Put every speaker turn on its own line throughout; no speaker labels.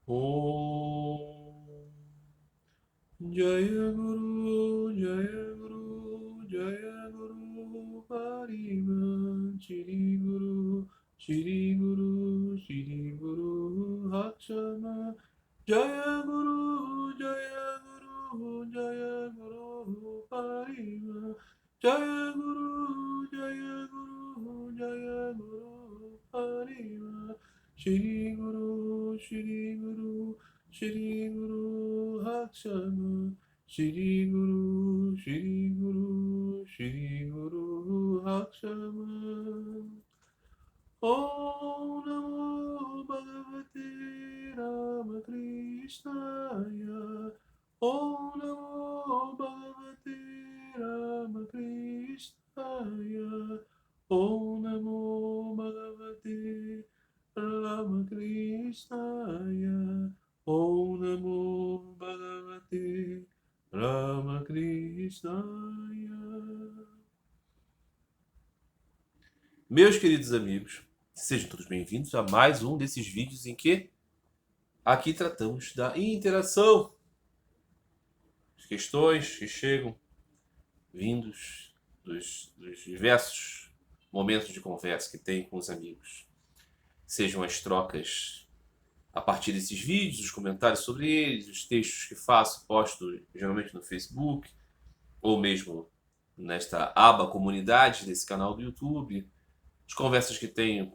Om Jaya Guru, Jaya Guru, Jaya Guru, Pariva, Shri Guru, Shri Guru, Shri Guru, Hakshama, Jaya Guru, Jaya Guru, Jaya Guru, Pariva, Jaya Guru, Jaya Guru, Jaya Guru, Pariva, Shri Guru, Shri Guru, Shri Guru Hakshama, Shri Guru, Shri Guru, Shri Guru Hakshama. Om Namo Bhagavate Ramakrishnaya. Om Namo Bhagavate Ramakrishnaya. Om Namo Bhagavate Ramakrishnaya. Om Namo Bhagavate Ramakrishnaya. Meus queridos amigos, sejam todos bem-vindos a mais um desses vídeos em que aqui tratamos da interação, as questões que chegam vindos dos diversos momentos de conversa que tem com os amigos. Sejam as trocas a partir desses vídeos, os comentários sobre eles, os textos que faço, posto geralmente no Facebook, ou mesmo nesta aba comunidade desse canal do YouTube, as conversas que tenho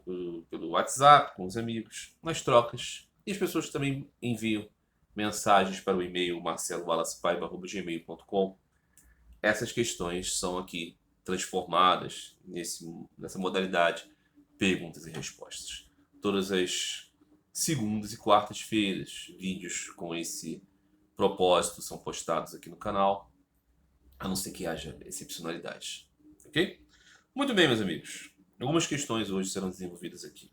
pelo WhatsApp com os amigos, nas trocas, e as pessoas que também enviam mensagens para o e-mail marcelowallacepaiva@gmail.com. Essas questões são aqui transformadas nessa modalidade perguntas e respostas. Todas as segundas e quartas-feiras, vídeos com esse propósito são postados aqui no canal, a não ser que haja excepcionalidades. Ok? Muito bem, meus amigos. Algumas questões hoje serão desenvolvidas aqui.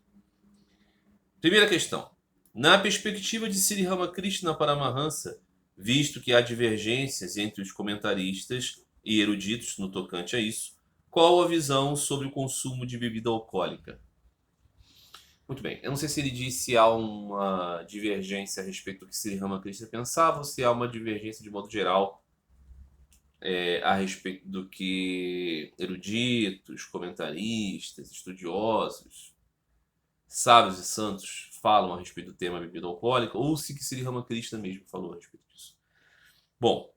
Primeira questão. Na perspectiva de Sri Ramakrishna Paramahansa, visto que há divergências entre os comentaristas e eruditos no tocante a isso, qual a visão sobre o consumo de bebida alcoólica? Muito bem. Eu não sei se ele disse se há uma divergência a respeito do que Sri Ramakrishna pensava ou se há uma divergência de modo geral a respeito do que eruditos, comentaristas, estudiosos, sábios e santos falam a respeito do tema bebida alcoólica, ou se que Sri Ramakrishna mesmo falou a respeito disso. Bom,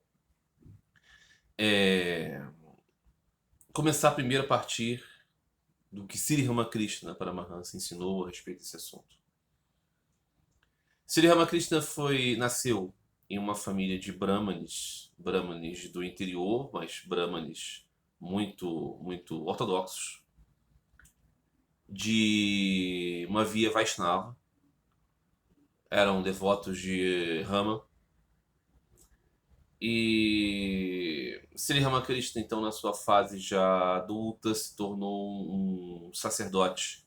começar primeiro a partir do que Sri Ramakrishna Paramahansa ensinou a respeito desse assunto. Sri Ramakrishna nasceu em uma família de brahmanes do interior, mas brahmanes muito ortodoxos, de uma via Vaishnava. Eram devotos de Rama. E Sri Ramakrishna, então, na sua fase já adulta, se tornou um sacerdote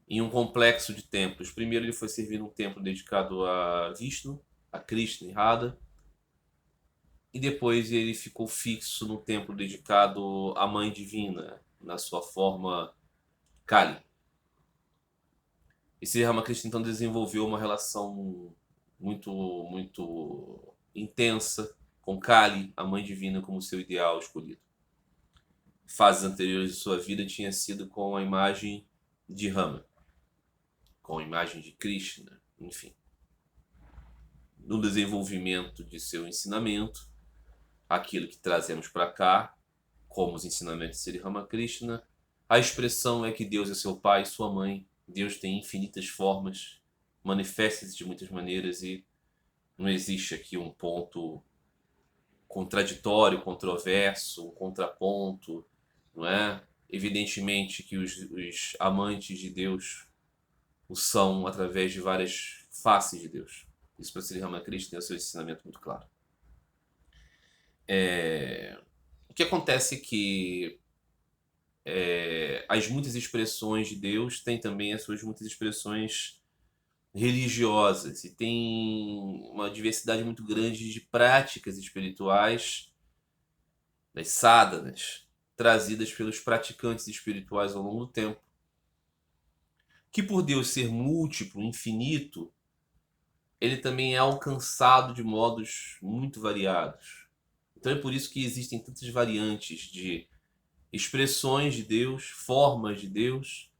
em um complexo de templos. Primeiro ele foi servir num templo dedicado a Vishnu, a Krishna e Radha. E depois ele ficou fixo no templo dedicado à Mãe Divina, na sua forma Kali. E Sri Ramakrishna então desenvolveu uma relação muito intensa com Kali, a Mãe Divina, como seu ideal escolhido. Fases anteriores de sua vida tinha sido com a imagem de Rama, com a imagem de Krishna, enfim. No desenvolvimento de seu ensinamento, aquilo que trazemos para cá, como os ensinamentos de Sri Ramakrishna, a expressão é que Deus é seu pai e sua mãe. Deus tem infinitas formas, manifesta-se de muitas maneiras e não existe aqui um ponto contraditório, controverso, um contraponto, não é? Evidentemente que os amantes de Deus o são através de várias faces de Deus. Isso para Sri Ramakrishna tem o seu ensinamento muito claro. O que acontece é que as muitas expressões de Deus têm também as suas muitas expressões religiosas e tem uma diversidade muito grande de práticas espirituais, das sadhanas, trazidas pelos praticantes espirituais ao longo do tempo, que por Deus ser múltiplo, infinito, ele também é alcançado de modos muito variados. Então é por isso que existem tantas variantes de expressões de Deus, formas de Deus,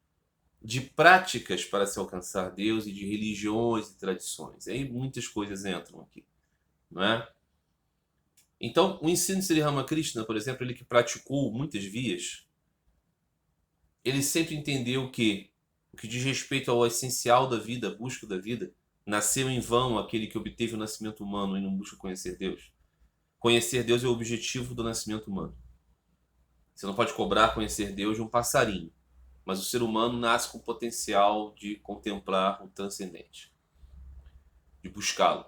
de práticas para se alcançar Deus e de religiões e tradições. Aí muitas coisas entram aqui, não é? Então, o ensino de Sri Ramakrishna, por exemplo, ele que praticou muitas vias, ele sempre entendeu que o que diz respeito ao essencial da vida, a busca da vida, nasceu em vão aquele que obteve o nascimento humano e não busca conhecer Deus. Conhecer Deus é o objetivo do nascimento humano. Você não pode cobrar conhecer Deus de um passarinho, mas o ser humano nasce com o potencial de contemplar o transcendente, de buscá-lo.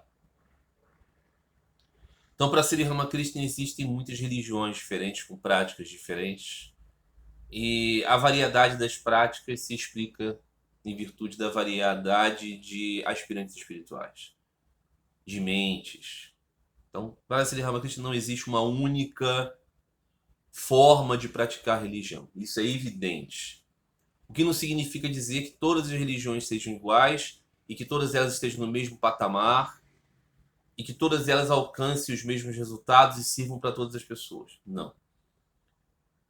Então, para Sri Ramakrishna existem muitas religiões diferentes, com práticas diferentes, e a variedade das práticas se explica em virtude da variedade de aspirantes espirituais, de mentes. Então, para Sri Ramakrishna não existe uma única forma de praticar religião. Isso é evidente. O que não significa dizer que todas as religiões sejam iguais e que todas elas estejam no mesmo patamar e que todas elas alcancem os mesmos resultados e sirvam para todas as pessoas. Não.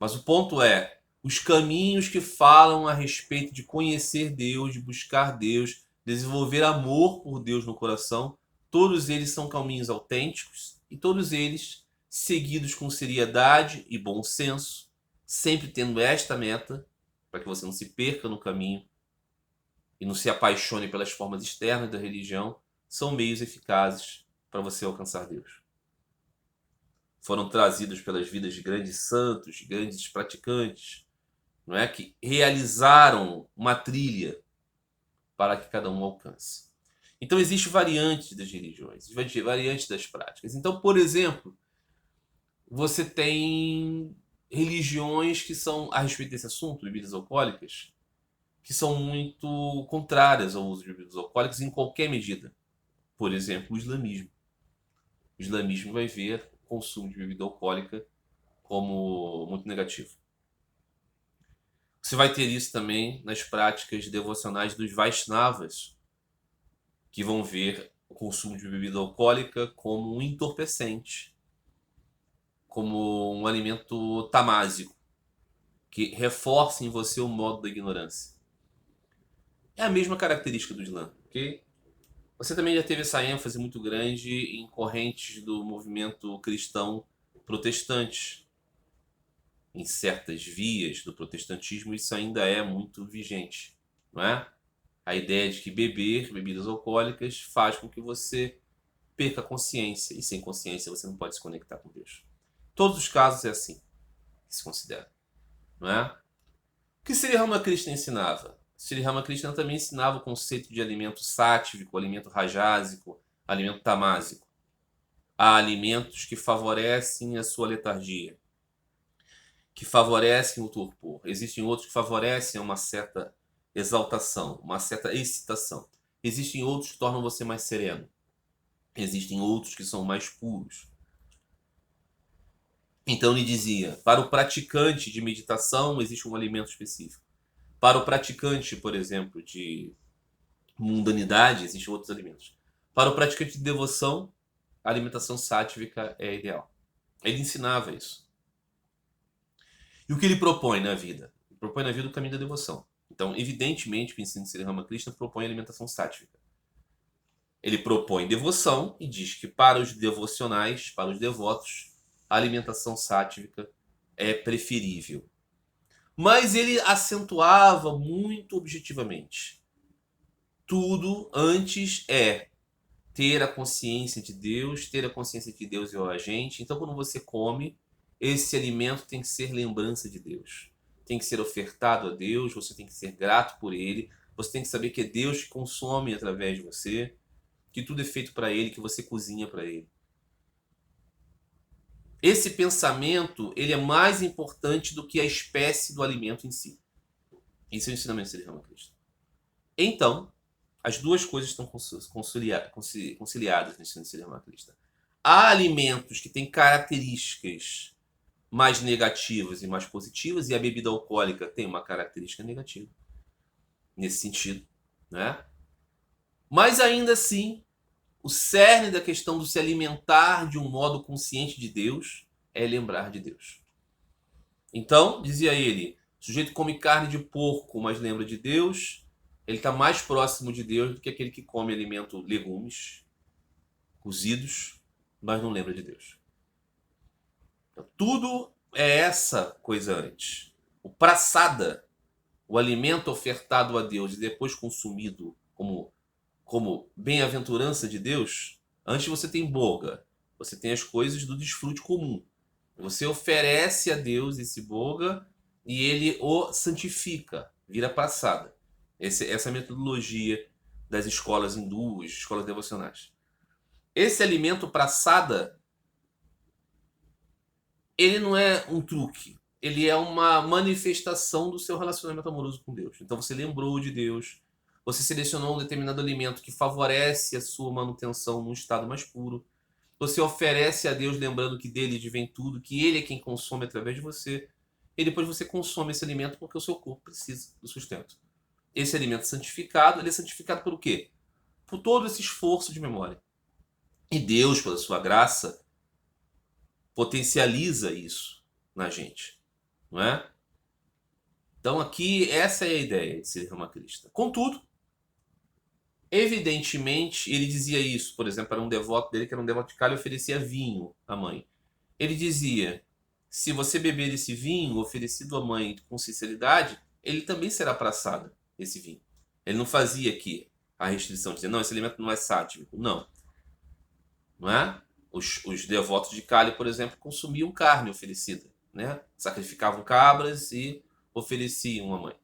Mas o ponto é, os caminhos que falam a respeito de conhecer Deus, de buscar Deus, desenvolver amor por Deus no coração, todos eles são caminhos autênticos e todos eles seguidos com seriedade e bom senso, sempre tendo esta meta, para que você não se perca no caminho e não se apaixone pelas formas externas da religião, são meios eficazes para você alcançar Deus. Foram trazidos pelas vidas de grandes santos, de grandes praticantes, não é, que realizaram uma trilha para que cada um alcance. Então existem variantes das religiões, variantes das práticas. Então, por exemplo, você tem religiões que são, a respeito desse assunto, bebidas alcoólicas, que são muito contrárias ao uso de bebidas alcoólicas em qualquer medida. Por exemplo, o islamismo. O islamismo vai ver o consumo de bebida alcoólica como muito negativo. Você vai ter isso também nas práticas devocionais dos Vaishnavas, que vão ver o consumo de bebida alcoólica como um entorpecente, como um alimento tamásico, que reforça em você o modo da ignorância. É a mesma característica do Islã, ok? Você também já teve essa ênfase muito grande em correntes do movimento cristão protestante. Em certas vias do protestantismo, isso ainda é muito vigente, não é? A ideia de que beber bebidas alcoólicas faz com que você perca a consciência, e sem consciência você não pode se conectar com Deus. Em todos os casos é assim que se considera, não é? O que Sri Ramakrishna ensinava? Sri Ramakrishna também ensinava o conceito de alimento sátivico, alimento rajásico, alimento tamásico. Há alimentos que favorecem a sua letargia, que favorecem o torpor. Existem outros que favorecem uma certa exaltação, uma certa excitação. Existem outros que tornam você mais sereno. Existem outros que são mais puros. Então ele dizia, para o praticante de meditação existe um alimento específico. Para o praticante, por exemplo, de mundanidade, existem outros alimentos. Para o praticante de devoção, a alimentação sátrica é ideal. Ele ensinava isso. E o que ele propõe na vida? Ele propõe na vida o caminho da devoção. Então, evidentemente, que o ensino de Sri Ramakrishna propõe alimentação sátrica. Ele propõe devoção e diz que para os devocionais, para os devotos, a alimentação sátrica é preferível. Mas ele acentuava muito objetivamente. Tudo antes é ter a consciência de Deus, ter a consciência de que Deus é o agente. Então, quando você come, esse alimento tem que ser lembrança de Deus. Tem que ser ofertado a Deus, você tem que ser grato por ele, você tem que saber que é Deus que consome através de você, que tudo é feito para ele, que você cozinha para ele. Esse pensamento, ele é mais importante do que a espécie do alimento em si. Esse é o ensinamento de Sri Ramakrishna. Então, as duas coisas estão conciliadas nesse Sri Ramakrishna. Há alimentos que têm características mais negativas e mais positivas, e a bebida alcoólica tem uma característica negativa nesse sentido, né? Mas ainda assim, o cerne da questão do se alimentar de um modo consciente de Deus é lembrar de Deus. Então, dizia ele, o sujeito come carne de porco, mas lembra de Deus, ele está mais próximo de Deus do que aquele que come alimento, legumes, cozidos, mas não lembra de Deus. Então, tudo é essa coisa antes. O praçada, o alimento ofertado a Deus e depois consumido como bem-aventurança de Deus, antes você tem boga, você tem as coisas do desfrute comum. Você oferece a Deus esse boga e ele o santifica, vira praçada. Essa é a metodologia das escolas hindus, escolas devocionais. Esse alimento praçada, ele não é um truque, ele é uma manifestação do seu relacionamento amoroso com Deus. Então você lembrou de Deus, você selecionou um determinado alimento que favorece a sua manutenção num estado mais puro. Você oferece a Deus lembrando que dele vem tudo, que ele é quem consome através de você. E depois você consome esse alimento porque o seu corpo precisa do sustento. Esse alimento santificado, ele é santificado por quê? Por todo esse esforço de memória. E Deus, pela sua graça, potencializa isso na gente. Não é? Então aqui, essa é a ideia de ser uma cristã. Contudo, evidentemente, ele dizia isso, por exemplo, para um devoto dele, que era um devoto de Kali, oferecia vinho à mãe. Ele dizia, se você beber esse vinho oferecido à mãe com sinceridade, ele também será praçado, esse vinho. Ele não fazia aqui a restrição, de dizer, não, esse alimento não é sático. Não. Não é? Os devotos de Kali, por exemplo, consumiam carne oferecida, né? Sacrificavam cabras e ofereciam à mãe.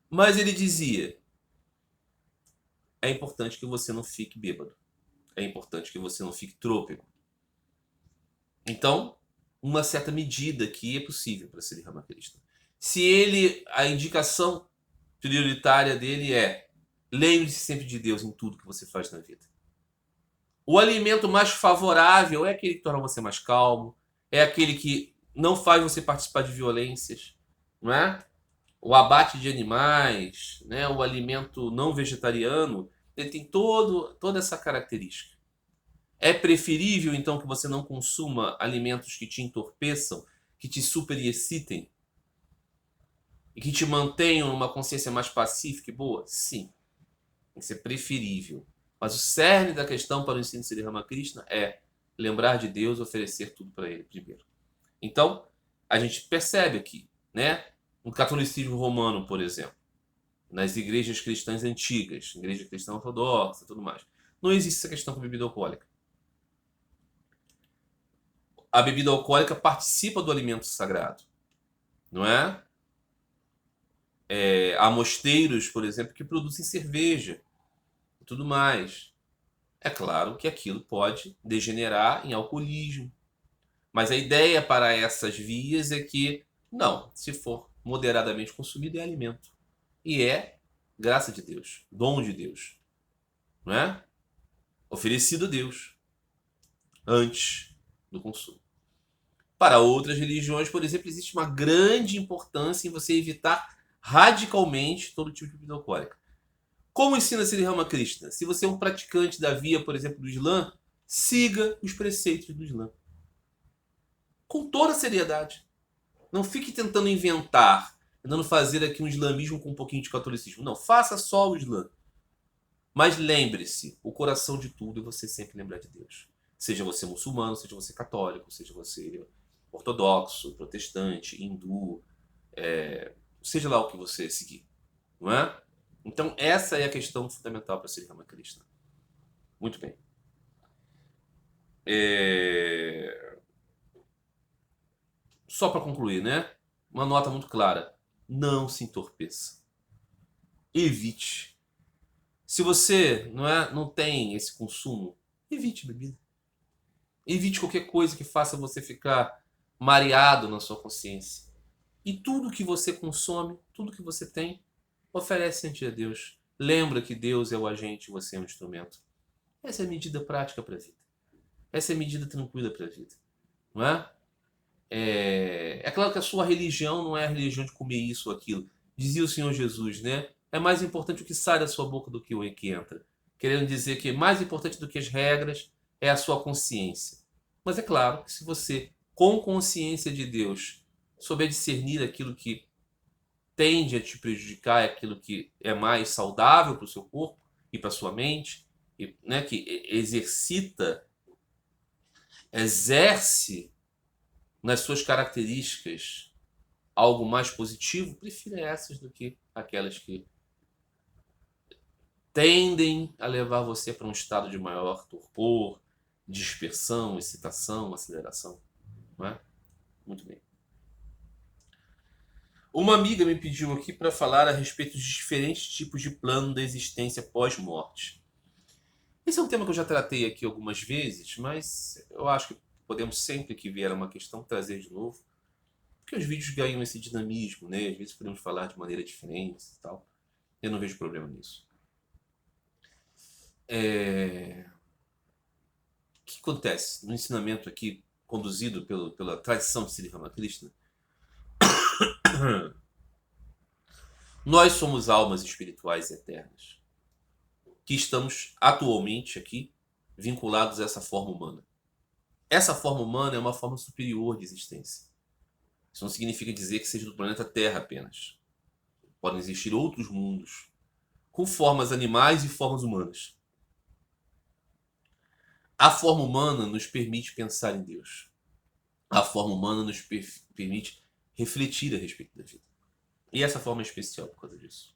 Mas ele dizia, é importante que você não fique bêbado. É importante que você não fique trôpego. Então, uma certa medida aqui é possível para Sri Ramakrishna. Se a indicação prioritária dele é lembre-se sempre de Deus em tudo que você faz na vida. O alimento mais favorável é aquele que torna você mais calmo, é aquele que não faz você participar de violências, não é? O abate de animais, né? O alimento não vegetariano, ele tem toda essa característica. É preferível, então, que você não consuma alimentos que te entorpeçam, que te superexcitem e que te mantenham numa consciência mais pacífica e boa? Sim, isso é preferível. Mas o cerne da questão para o ensino de Sri Ramakrishna é lembrar de Deus e oferecer tudo para ele primeiro. Então, a gente percebe aqui, né? No catolicismo romano, por exemplo, nas igrejas cristãs antigas, igreja cristã ortodoxa e tudo mais, não existe essa questão com bebida alcoólica. A bebida alcoólica participa do alimento sagrado, não é? Há mosteiros, por exemplo, que produzem cerveja e tudo mais. É claro que aquilo pode degenerar em alcoolismo. Mas a ideia para essas vias é que, não, se for moderadamente consumido, é alimento. E é graça de Deus, dom de Deus. Não é? Oferecido a Deus antes do consumo. Para outras religiões, por exemplo, existe uma grande importância em você evitar radicalmente todo tipo de bebida alcoólica. Como ensina Sri Ramakrishna? Se você é um praticante da via, por exemplo, do Islã, siga os preceitos do Islã. Com toda seriedade. Não fique tentando inventar, tentando fazer aqui um islamismo com um pouquinho de catolicismo. Não, faça só o Islã. Mas lembre-se, o coração de tudo é você sempre lembrar de Deus. Seja você muçulmano, seja você católico, seja você ortodoxo, protestante, hindu, seja lá o que você seguir. Não é? Então, essa é a questão fundamental para Sri Ramakrishna. Muito bem. Só para concluir, né? Uma nota muito clara. Não se entorpeça. Evite. Se você não tem esse consumo, evite bebida. Evite qualquer coisa que faça você ficar mareado na sua consciência. E tudo que você consome, tudo que você tem, oferece ante a Deus. Lembra que Deus é o agente e você é um instrumento. Essa é a medida prática para a vida. Essa é a medida tranquila para a vida. Não é? É claro que a sua religião não é a religião de comer isso ou aquilo. Dizia o Senhor Jesus, né? É mais importante o que sai da sua boca do que o que entra. querendo dizer que mais importante do que as regras é a sua consciência. Mas é claro que se você, com consciência de Deus, souber discernir aquilo que tende a te prejudicar, aquilo que é mais saudável para o seu corpo e para a sua mente, e, né, que exerce nas suas características algo mais positivo, prefira essas do que aquelas que tendem a levar você para um estado de maior torpor, dispersão, excitação, aceleração. Não é? Muito bem. Uma amiga me pediu aqui para falar a respeito de diferentes tipos de plano da existência pós-morte. Esse é um tema que eu já tratei aqui algumas vezes, mas eu acho que podemos sempre que vier uma questão trazer de novo, porque os vídeos ganham esse dinamismo, né? Às vezes podemos falar de maneira diferente e tal. Eu não vejo problema nisso. O que acontece no ensinamento aqui conduzido pela tradição de Sri Ramakrishna? Nós somos almas espirituais eternas que estamos atualmente aqui vinculados a essa forma humana. Essa forma humana é uma forma superior de existência. Isso não significa dizer que seja do planeta Terra apenas. Podem existir outros mundos com formas animais e formas humanas. A forma humana nos permite pensar em Deus. A forma humana nos permite refletir a respeito da vida. E essa forma é especial por causa disso.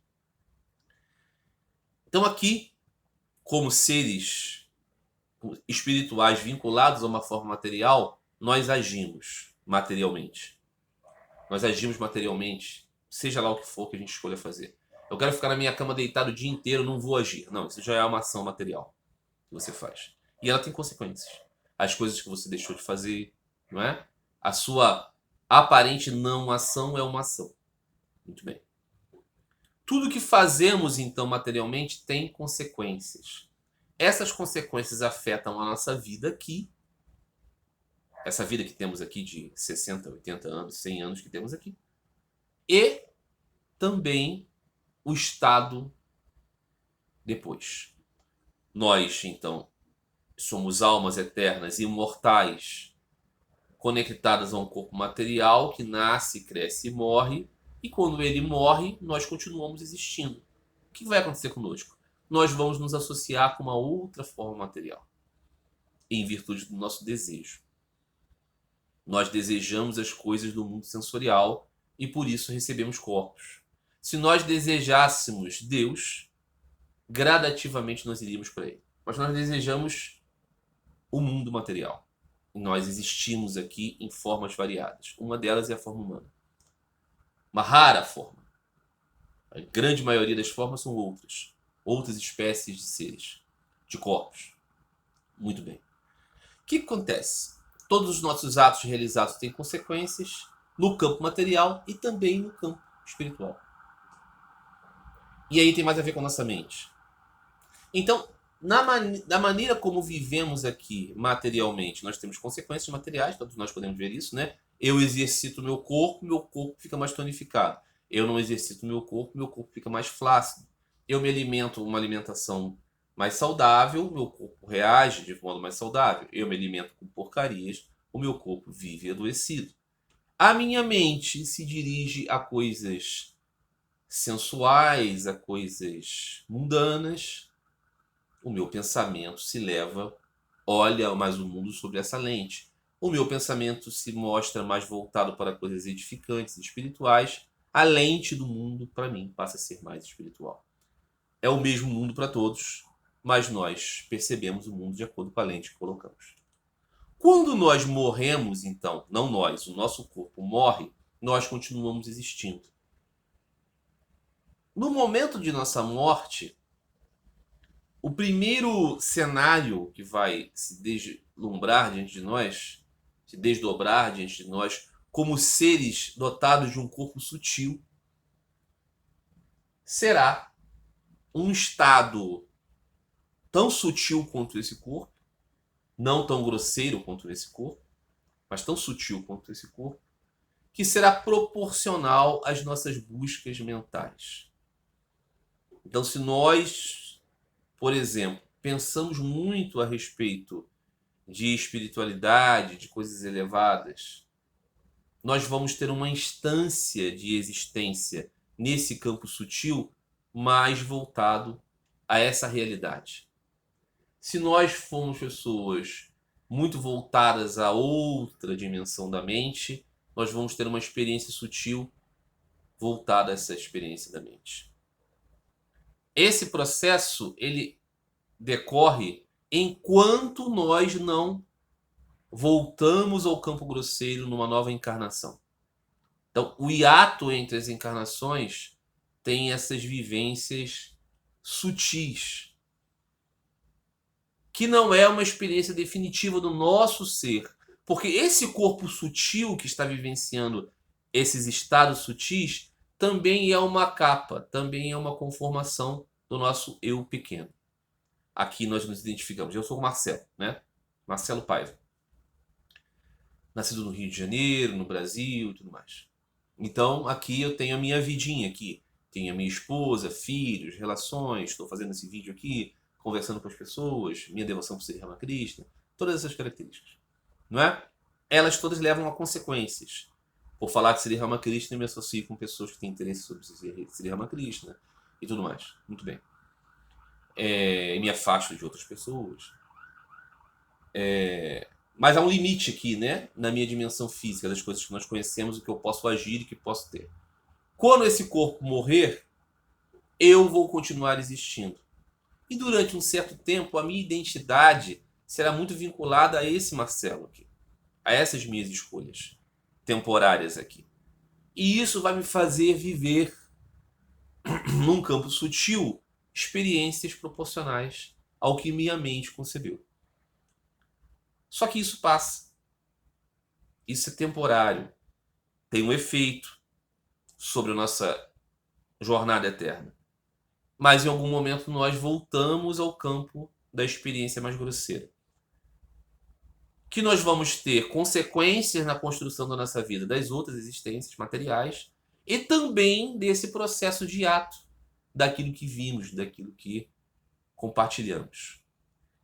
Então aqui, como seres espirituais vinculados a uma forma material, nós agimos materialmente. Nós agimos materialmente, seja lá o que for que a gente escolha fazer. Eu quero ficar na minha cama deitado o dia inteiro, não vou agir. Não, isso já é uma ação material que você faz. E ela tem consequências. As coisas que você deixou de fazer, não é? A sua aparente não ação é uma ação. Muito bem. Tudo que fazemos, então, materialmente tem consequências. Essas consequências afetam a nossa vida aqui. Essa vida que temos aqui de 60, 80 anos, 100 anos que temos aqui. E também o estado depois. Nós, então, somos almas eternas, imortais, conectadas a um corpo material que nasce, cresce e morre. E quando ele morre, nós continuamos existindo. O que vai acontecer conosco? Nós vamos nos associar com uma outra forma material, em virtude do nosso desejo. Nós desejamos as coisas do mundo sensorial e por isso recebemos corpos. Se nós desejássemos Deus, gradativamente nós iríamos para ele. Mas nós desejamos o mundo material. E nós existimos aqui em formas variadas. Uma delas é a forma humana. Uma rara forma. A grande maioria das formas são outras. Outras espécies de seres, de corpos. Muito bem. O que acontece? Todos os nossos atos realizados têm consequências no campo material e também no campo espiritual. E aí tem mais a ver com a nossa mente. Então, da maneira como vivemos aqui materialmente, nós temos consequências materiais, todos nós podemos ver isso, né? Eu exercito meu corpo fica mais tonificado. Eu não exercito meu corpo fica mais flácido. Eu me alimento uma alimentação mais saudável, meu corpo reage de modo mais saudável. Eu me alimento com porcarias, o meu corpo vive adoecido. A minha mente se dirige a coisas sensuais, a coisas mundanas. O meu pensamento se leva, olha mais o mundo sob essa lente. O meu pensamento se mostra mais voltado para coisas edificantes e espirituais. A lente do mundo, para mim, passa a ser mais espiritual. É o mesmo mundo para todos, mas nós percebemos o mundo de acordo com a lente que colocamos. Quando nós morremos, então, não nós, o nosso corpo morre, nós continuamos existindo. No momento de nossa morte, o primeiro cenário que vai se deslumbrar diante de nós, se desdobrar diante de nós, como seres dotados de um corpo sutil, será um estado tão sutil quanto esse corpo, não tão grosseiro quanto esse corpo, mas tão sutil quanto esse corpo, que será proporcional às nossas buscas mentais. Então, se nós por exemplo, pensamos muito a respeito de espiritualidade, de coisas elevadas, nós vamos ter uma instância de existência nesse campo sutil mais voltado a essa realidade. Se nós formos pessoas muito voltadas a outra dimensão da mente, nós vamos ter uma experiência sutil voltada a essa experiência da mente. Esse processo, ele decorre enquanto nós não voltamos ao campo grosseiro numa nova encarnação. Então, o hiato entre as encarnações tem essas vivências sutis, que não é uma experiência definitiva do nosso ser, porque esse corpo sutil que está vivenciando esses estados sutis também é uma capa, também é uma conformação do nosso eu pequeno. Aqui nós nos identificamos. Eu sou o Marcelo, né? Marcelo Paiva. Nascido no Rio de Janeiro, no Brasil e tudo mais. Então, aqui eu tenho a minha vidinha aqui. Tenho a minha esposa, filhos, relações. Estou fazendo esse vídeo aqui, conversando com as pessoas. Minha devoção por Sri Ramakrishna. Todas essas características. Não é? Elas todas levam a consequências. Por falar de Sri Ramakrishna, eu me associo com pessoas que têm interesse sobre Sri Ramakrishna e tudo mais. Muito bem. Me afasto de outras pessoas. Mas há um limite aqui, né? Na minha dimensão física, das coisas que nós conhecemos, o que eu posso agir e que posso ter. Quando esse corpo morrer, eu vou continuar existindo. E durante um certo tempo, a minha identidade será muito vinculada a esse Marcelo aqui. A essas minhas escolhas temporárias aqui. E isso vai me fazer viver num campo sutil experiências proporcionais ao que minha mente concebeu. Só que isso passa. Isso é temporário. Tem um efeito sobre a nossa jornada eterna. Mas em algum momento nós voltamos ao campo da experiência mais grosseira. Que nós vamos ter consequências na construção da nossa vida, das outras existências materiais, e também desse processo de ato, daquilo que vimos, daquilo que compartilhamos.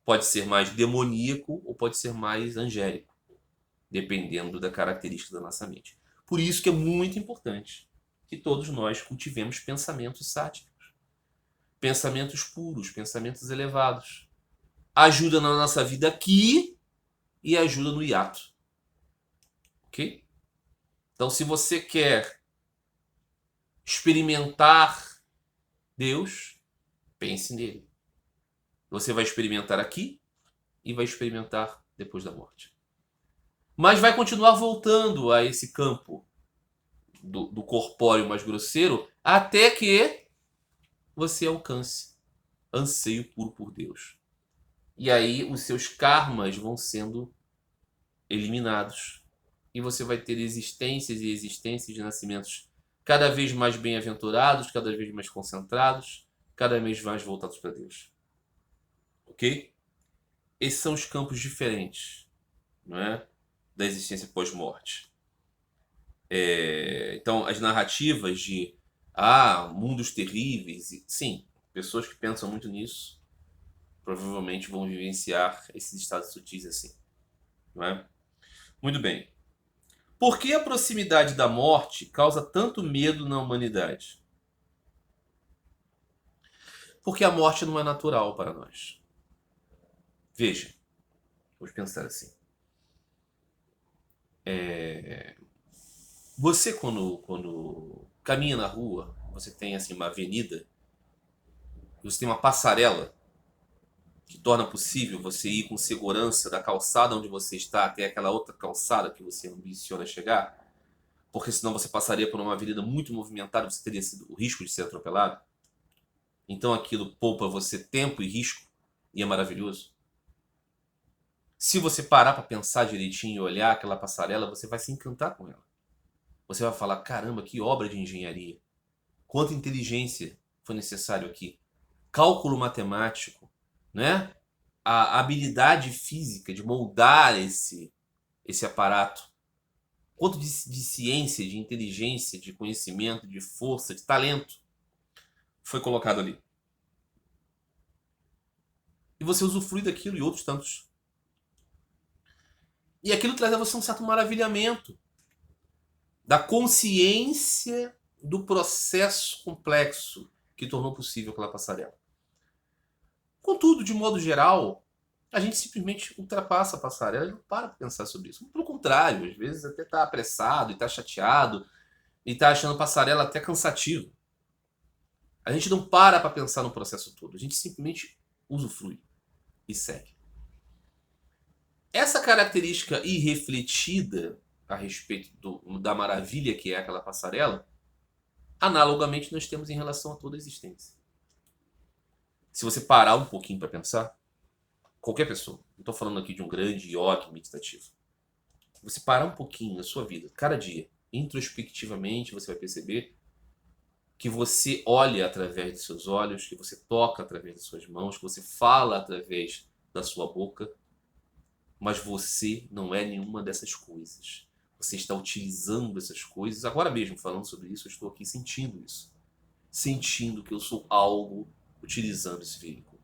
Pode ser mais demoníaco ou pode ser mais angélico, dependendo da característica da nossa mente. Por isso que é muito importante que todos nós cultivemos pensamentos sáticos, pensamentos puros, pensamentos elevados. Ajuda na nossa vida aqui e ajuda no hiato. Ok? Então, se você quer experimentar Deus, pense nele. Você vai experimentar aqui e vai experimentar depois da morte. Mas vai continuar voltando a esse campo do corpóreo mais grosseiro até que você alcance anseio puro por Deus. E aí os seus karmas vão sendo eliminados. E você vai ter existências e existências de nascimentos cada vez mais bem-aventurados, cada vez mais concentrados, cada vez mais voltados para Deus. Ok? Esses são os campos diferentes, não é? Da existência pós-morte. Então, as narrativas de mundos terríveis, sim, pessoas que pensam muito nisso provavelmente vão vivenciar esses estados sutis assim, não é? Muito bem. Por que a proximidade da morte causa tanto medo na humanidade? Porque a morte não é natural para nós. Veja, vamos pensar assim. Você quando caminha na rua, você tem assim uma avenida, você tem uma passarela que torna possível você ir com segurança da calçada onde você está até aquela outra calçada que você ambiciona chegar, porque senão você passaria por uma avenida muito movimentada, você teria o risco de ser atropelado. Então aquilo poupa você tempo e risco e é maravilhoso. Se você parar para pensar direitinho e olhar aquela passarela, você vai se encantar com ela. Você vai falar, caramba, que obra de engenharia. Quanta inteligência foi necessário aqui. Cálculo matemático, né? A habilidade física de moldar esse aparato. Quanto de ciência, de inteligência, de conhecimento, de força, de talento foi colocado ali. você usufrui daquilo e outros tantos. E aquilo traz a você um certo maravilhamento da consciência do processo complexo que tornou possível aquela passarela. Contudo, de modo geral, a gente simplesmente ultrapassa a passarela e não para para pensar sobre isso. Pelo contrário, às vezes até está apressado e está chateado e está achando a passarela até cansativo. A gente não para pensar no processo todo. A gente simplesmente usufrui e segue. Essa característica irrefletida a respeito da maravilha que é aquela passarela, analogamente nós temos em relação a toda a existência. Se você parar um pouquinho para pensar, qualquer pessoa, não estou falando aqui de um grande yogi meditativo, se você parar um pouquinho na sua vida, cada dia, introspectivamente, você vai perceber que você olha através dos seus olhos, que você toca através das suas mãos, que você fala através da sua boca, mas você não é nenhuma dessas coisas. Você está utilizando essas coisas. Agora mesmo, falando sobre isso, eu estou aqui sentindo isso. Sentindo que eu sou algo utilizando esse veículo.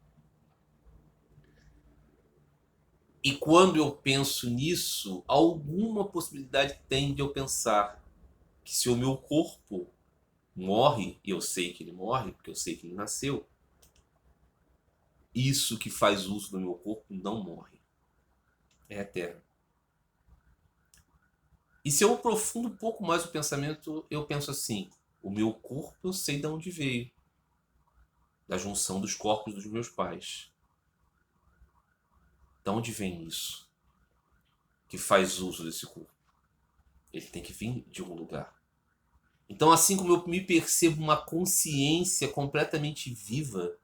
E quando eu penso nisso, alguma possibilidade tem de eu pensar que se o meu corpo morre, e eu sei que ele morre, porque eu sei que ele nasceu, isso que faz uso do meu corpo não morre. É eterno. E se eu aprofundo um pouco mais o pensamento, eu penso assim, o meu corpo eu sei de onde veio. Da junção dos corpos dos meus pais. De onde vem isso? Que faz uso desse corpo? Ele tem que vir de algum lugar. Então, assim como eu me percebo uma consciência completamente viva,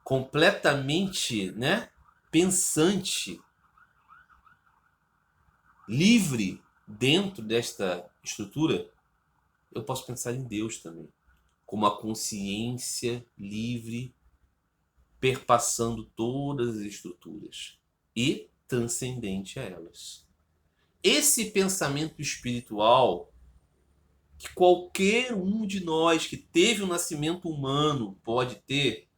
completamente, pensante, livre dentro desta estrutura, eu posso pensar em Deus também, como uma consciência livre, perpassando todas as estruturas e transcendente a elas. Esse pensamento espiritual que qualquer um de nós que teve um nascimento humano pode ter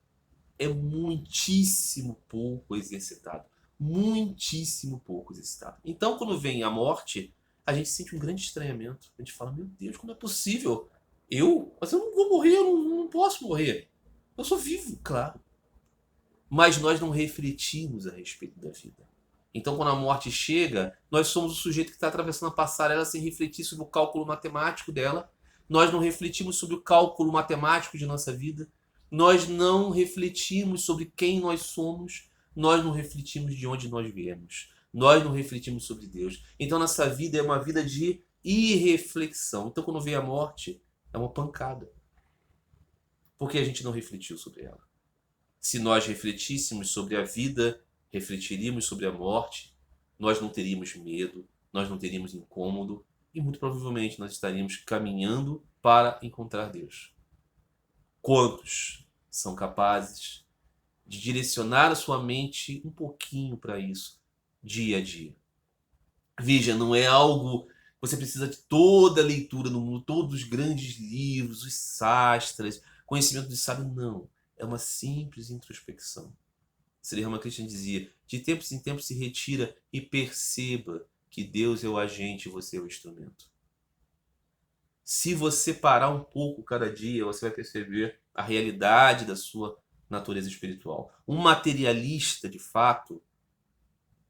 é muitíssimo pouco exercitado. Muitíssimo pouco exercitado. Então, quando vem a morte, a gente sente um grande estranhamento. A gente fala, meu Deus, como é possível? Mas eu não vou morrer, eu não posso morrer. Eu sou vivo, claro. Mas nós não refletimos a respeito da vida. Então, quando a morte chega, nós somos o sujeito que está atravessando a passarela sem refletir sobre o cálculo matemático dela. Nós não refletimos sobre o cálculo matemático de nossa vida. Nós não refletimos sobre quem nós somos. Nós não refletimos de onde nós viemos. Nós não refletimos sobre Deus. Então, nossa vida é uma vida de irreflexão. Então, quando vem a morte, é uma pancada. Porque a gente não refletiu sobre ela. Se nós refletíssemos sobre a vida, refletiríamos sobre a morte, nós não teríamos medo, nós não teríamos incômodo e muito provavelmente nós estaríamos caminhando para encontrar Deus. Quantos são capazes de direcionar a sua mente um pouquinho para isso, dia a dia? Veja, não é algo... Você precisa de toda a leitura no mundo, todos os grandes livros, os sastras, conhecimento de sábio, não. É uma simples introspecção. Sri Ramakrishna dizia, de tempos em tempos se retira e perceba que Deus é o agente e você é o instrumento. Se você parar um pouco cada dia, você vai perceber a realidade da sua natureza espiritual. Um materialista, de fato,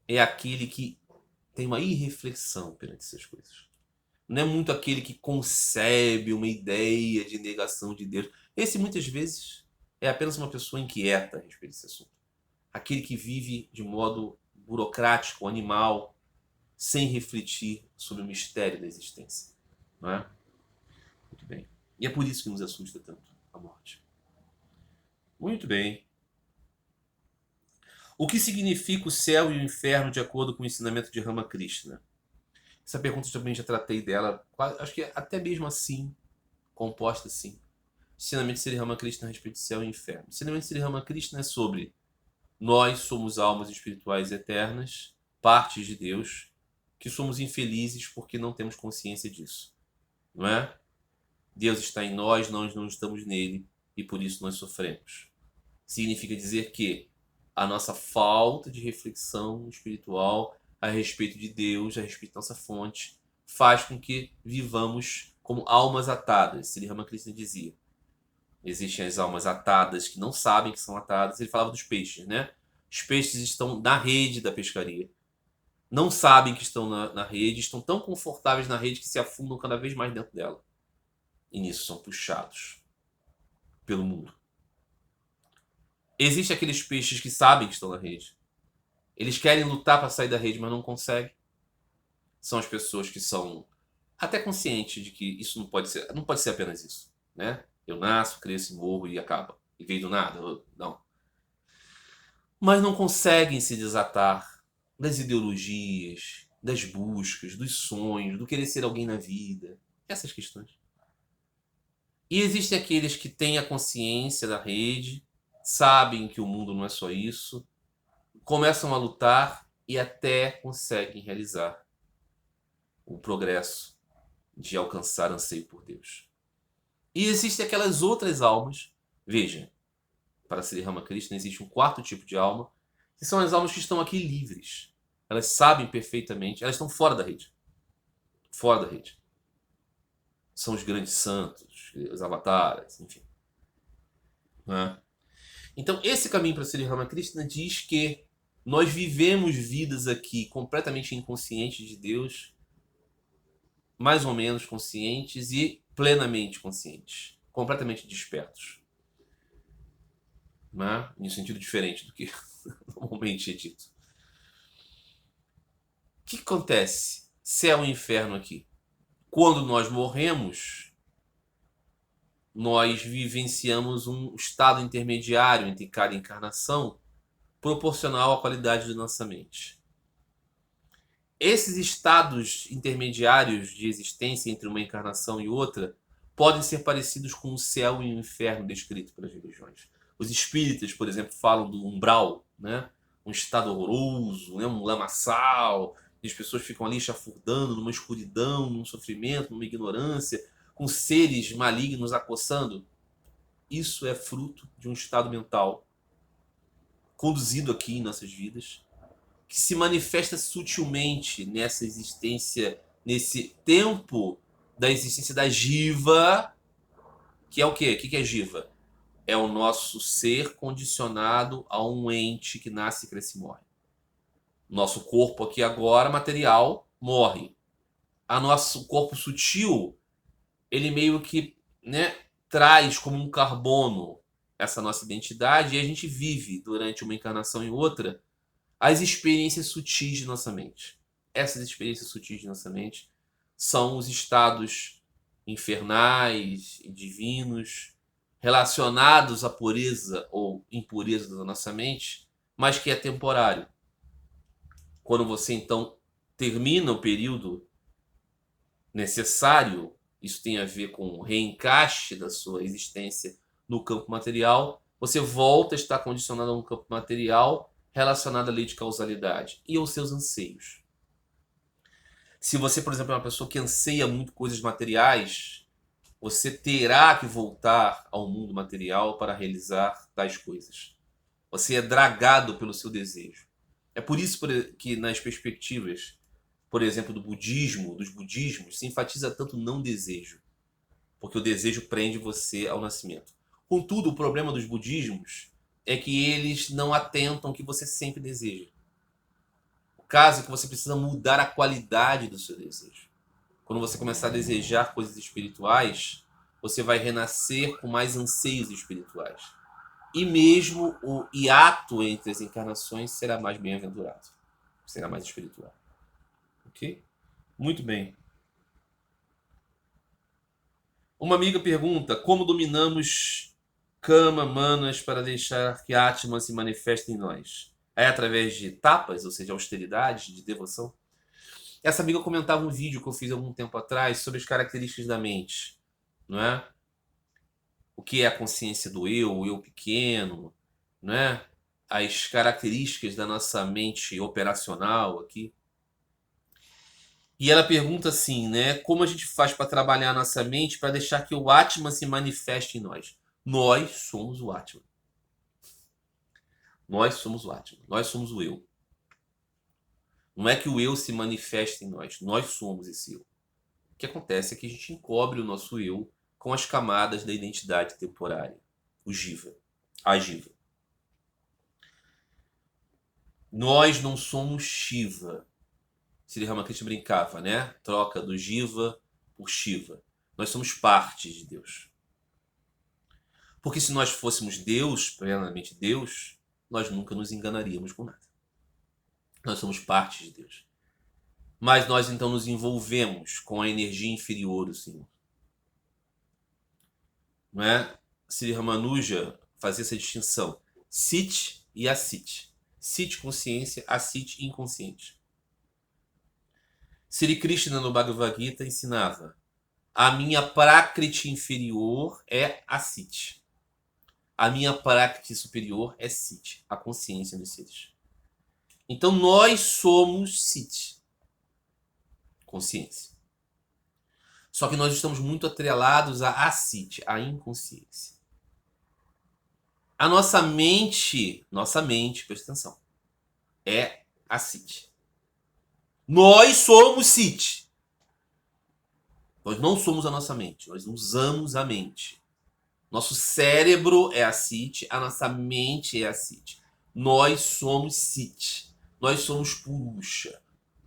é aquele que tem uma irreflexão perante essas coisas. Não é muito aquele que concebe uma ideia de negação de Deus. Esse, muitas vezes, é apenas uma pessoa inquieta a respeito desse assunto. Aquele que vive de modo burocrático, animal, sem refletir sobre o mistério da existência. Não é? Muito bem. E é por isso que nos assusta tanto a morte. Muito bem. O que significa o céu e o inferno de acordo com o ensinamento de Ramakrishna? Essa pergunta eu também já tratei dela, acho que até mesmo assim, composta assim. Ensinamento de Sri Ramakrishna a respeito de céu e inferno. O ensinamento de Sri Ramakrishna é sobre nós somos almas espirituais eternas, partes de Deus, que somos infelizes porque não temos consciência disso. Não é? Deus está em nós não estamos nele, e por isso nós sofremos. Significa dizer que a nossa falta de reflexão espiritual a respeito de Deus, a respeito da nossa fonte, faz com que vivamos como almas atadas. Sri Ramakrishna dizia. Existem as almas atadas que não sabem que são atadas. Ele falava dos peixes, né? Os peixes estão na rede da pescaria. Não sabem que estão na rede, estão tão confortáveis na rede que se afundam cada vez mais dentro dela. E nisso são puxados pelo mundo. Existem aqueles peixes que sabem que estão na rede. Eles querem lutar para sair da rede, mas não conseguem. São as pessoas que são até conscientes de que isso não pode ser apenas isso, né? Eu nasço, cresço, morro e acaba. E veio do nada. Não. Mas não conseguem se desatar das ideologias, das buscas, dos sonhos, do querer ser alguém na vida. Essas questões. E existem aqueles que têm a consciência da rede, sabem que o mundo não é só isso, começam a lutar e até conseguem realizar o progresso de alcançar anseio por Deus. E existem aquelas outras almas, veja, para Sri Ramakrishna existe um quarto tipo de alma, que são as almas que estão aqui livres. Elas sabem perfeitamente, elas estão fora da rede. Fora da rede. São os grandes santos, os avataras, enfim. Né? Então, esse caminho para Sri Ramakrishna diz que nós vivemos vidas aqui completamente inconscientes de Deus, mais ou menos conscientes e plenamente conscientes, completamente despertos. Né? Em um sentido diferente do que normalmente é dito. O que acontece? Céu e inferno aqui. Quando nós morremos, nós vivenciamos um estado intermediário entre cada encarnação, proporcional à qualidade de nossa mente. Esses estados intermediários de existência entre uma encarnação e outra podem ser parecidos com o céu e o inferno descrito pelas religiões. Os espíritas, por exemplo, falam do umbral, né? Um estado horroroso, né? Um lamaçal, e as pessoas ficam ali chafurdando numa escuridão, num sofrimento, numa ignorância, com seres malignos acossando. Isso é fruto de um estado mental conduzido aqui em nossas vidas, que se manifesta sutilmente nessa existência, nesse tempo da existência da jiva, que é o quê? O que é jiva? É o nosso ser condicionado a um ente que nasce, cresce e morre. Nosso corpo aqui agora, material, morre. A nosso corpo sutil, ele meio que, né, traz como um carbono essa nossa identidade e a gente vive durante uma encarnação e outra as experiências sutis de nossa mente. Essas experiências sutis de nossa mente são os estados infernais e divinos relacionados à pureza ou impureza da nossa mente, mas que é temporário. Quando você, então, termina o período necessário, isso tem a ver com o reencaixe da sua existência no campo material, você volta a estar condicionado a um campo material relacionado à lei de causalidade e aos seus anseios. Se você, por exemplo, é uma pessoa que anseia muito coisas materiais, você terá que voltar ao mundo material para realizar tais coisas. Você é dragado pelo seu desejo. É por isso que nas perspectivas, por exemplo, do budismo, dos budismos, se enfatiza tanto o não desejo, porque o desejo prende você ao nascimento. Contudo, o problema dos budismos é que eles não atentam que você sempre deseja. O caso é que você precisa mudar a qualidade do seu desejo. Quando você começar a desejar coisas espirituais, você vai renascer com mais anseios espirituais. E mesmo o hiato entre as encarnações será mais bem-aventurado. Será mais espiritual. Ok? Muito bem. Uma amiga pergunta: como dominamos Kama, manas, para deixar que a Atman se manifeste em nós? É através de tapas, ou seja, austeridade, de devoção? Essa amiga comentava um vídeo que eu fiz algum tempo atrás sobre as características da mente, não é? O que é a consciência do eu, o eu pequeno, não é? As características da nossa mente operacional aqui. E ela pergunta assim, né? Como a gente faz para trabalhar a nossa mente para deixar que o Atman se manifeste em nós? Nós somos o Atman. Nós somos o Atman, nós somos o eu. Não é que o eu se manifeste em nós somos esse eu. O que acontece é que a gente encobre o nosso eu com as camadas da identidade temporária, o jiva, a jiva. Nós não somos Shiva. Sri Ramakrishna brincava, né? Troca do jiva por Shiva. Nós somos partes de Deus. Porque se nós fôssemos Deus, plenamente Deus, nós nunca nos enganaríamos com nada. Nós somos parte de Deus. Mas nós então nos envolvemos com a energia inferior do Senhor. Não é? Sri Ramanuja fazia essa distinção. Sit e Asit. Sit, consciência, Asit, inconsciente. Sri Krishna no Bhagavad Gita ensinava: a minha Prakriti inferior é Asit. A minha Prakriti superior é Sit, a consciência dos seres. Então nós somos Sit, consciência. Só que nós estamos muito atrelados a Asit, a inconsciência. A nossa mente, presta atenção, é Asit. Nós somos Sit. Nós não somos a nossa mente, nós usamos a mente. Nosso cérebro é Asit, a nossa mente é Asit. Nós somos Sit. Nós somos Purusha.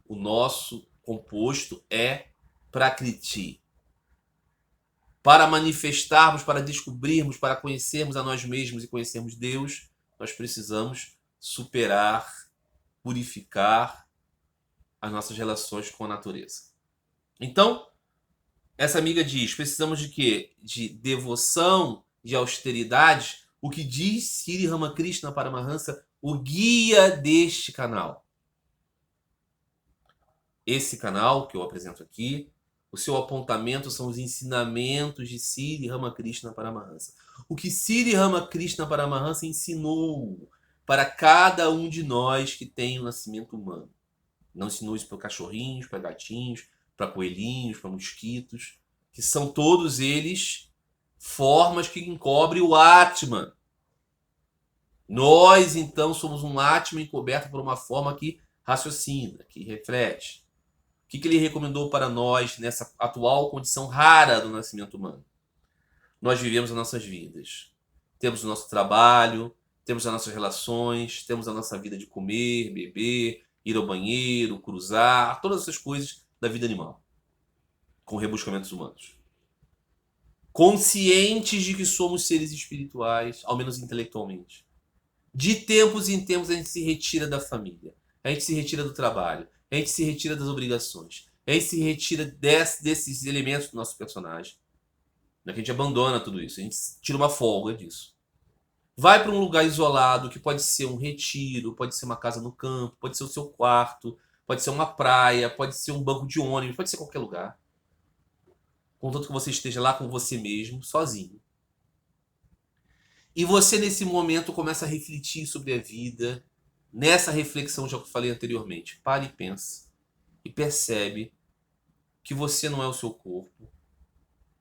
O nosso composto é Prakriti. Para manifestarmos, para descobrirmos, para conhecermos a nós mesmos e conhecermos Deus, nós precisamos superar, purificar as nossas relações com a natureza. Então, essa amiga diz, precisamos de quê? De devoção, de austeridade. O que diz Sri Ramakrishna Paramahansa, o guia deste canal. Esse canal que eu apresento aqui, o seu apontamento são os ensinamentos de Sri Ramakrishna Paramahansa. O que Sri Ramakrishna Paramahansa ensinou para cada um de nós que tem o nascimento humano. Não ensinou isso para cachorrinhos, para gatinhos, para coelhinhos, para mosquitos, que são todos eles formas que encobrem o Atman. Nós, então, somos um Atman encoberto por uma forma que raciocina, que reflete. O que ele recomendou para nós nessa atual condição rara do nascimento humano? Nós vivemos as nossas vidas. Temos o nosso trabalho, temos as nossas relações, temos a nossa vida de comer, beber, ir ao banheiro, cruzar, todas essas coisas da vida animal, com rebuscamentos humanos. Conscientes de que somos seres espirituais, ao menos intelectualmente. De tempos em tempos a gente se retira da família, a gente se retira do trabalho, a gente se retira das obrigações, a gente se retira desses elementos do nosso personagem. A gente abandona tudo isso, a gente tira uma folga disso. Vai para um lugar isolado, que pode ser um retiro, pode ser uma casa no campo, pode ser o seu quarto, pode ser uma praia, pode ser um banco de ônibus, pode ser qualquer lugar. Contanto que você esteja lá com você mesmo, sozinho. E você, nesse momento, começa a refletir sobre a vida. Nessa reflexão, já que eu falei anteriormente, para e pensa. E percebe que você não é o seu corpo,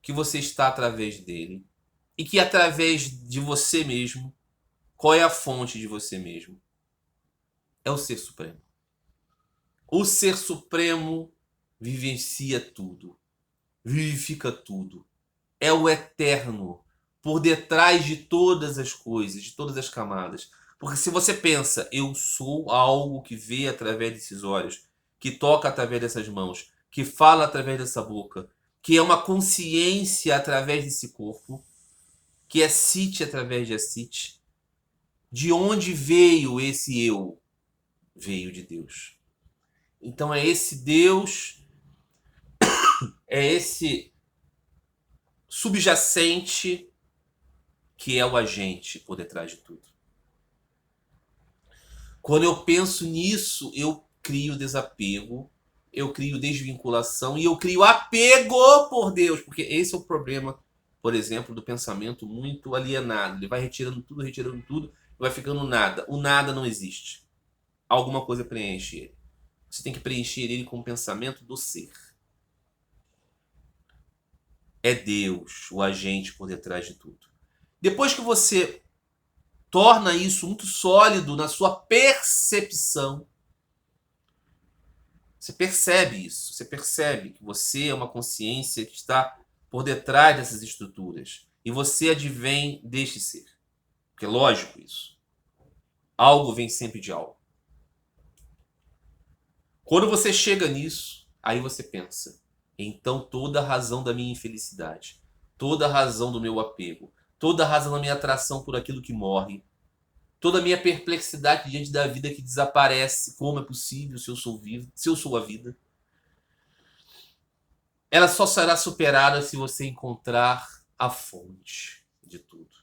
que você está através dele. E que através de você mesmo, qual é a fonte de você mesmo? É o Ser Supremo. O Ser Supremo vivencia tudo, vivifica tudo. É o eterno, por detrás de todas as coisas, de todas as camadas. Porque se você pensa, eu sou algo que vê através desses olhos, que toca através dessas mãos, que fala através dessa boca, que é uma consciência através desse corpo, que é Sit através de Asit. De onde veio esse eu? Veio de Deus. Então é esse Deus, é esse subjacente que é o agente por detrás de tudo. Quando eu penso nisso, eu crio desapego, eu crio desvinculação e eu crio apego por Deus, porque esse é o problema, por exemplo, do pensamento muito alienado. Ele vai retirando tudo, vai ficando nada. O nada não existe. Alguma coisa preenche ele. Você tem que preencher ele com o pensamento do ser. É Deus, o agente por detrás de tudo. Depois que você torna isso muito sólido na sua percepção. Você percebe isso, você percebe que você é uma consciência que está por detrás dessas estruturas. E você advém deste ser. Porque é lógico isso. Algo vem sempre de algo. Quando você chega nisso, aí você pensa, então toda a razão da minha infelicidade, toda a razão do meu apego, toda a razão da minha atração por aquilo que morre, toda a minha perplexidade diante da vida que desaparece, como é possível se eu sou vivo, se eu sou a vida, ela só será superada se você encontrar a fonte de tudo.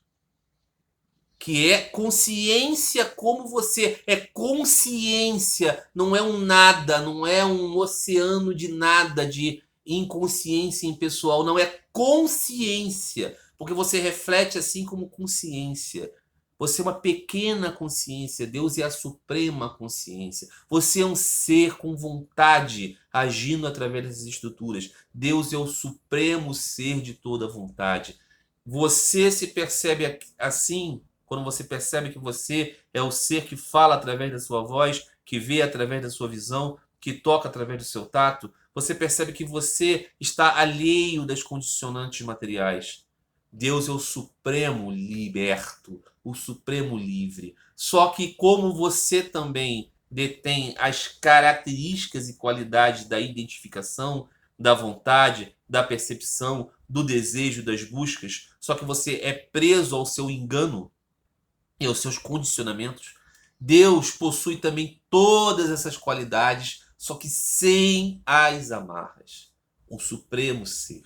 Que é consciência como você. É consciência, não é um nada, não é um oceano de nada, de inconsciência impessoal, não é consciência. Porque você reflete assim como consciência. Você é uma pequena consciência, Deus é a suprema consciência. Você é um ser com vontade, agindo através dessas estruturas. Deus é o supremo ser de toda vontade. Você se percebe assim quando você percebe que você é o ser que fala através da sua voz, que vê através da sua visão, que toca através do seu tato. Você percebe que você está alheio das condicionantes materiais. Deus é o supremo liberto, o supremo livre. Só que como você também detém as características e qualidades da identificação, da vontade, da percepção, do desejo, das buscas, só que você é preso ao seu engano e aos seus condicionamentos, Deus possui também todas essas qualidades, só que sem as amarras. O supremo ser.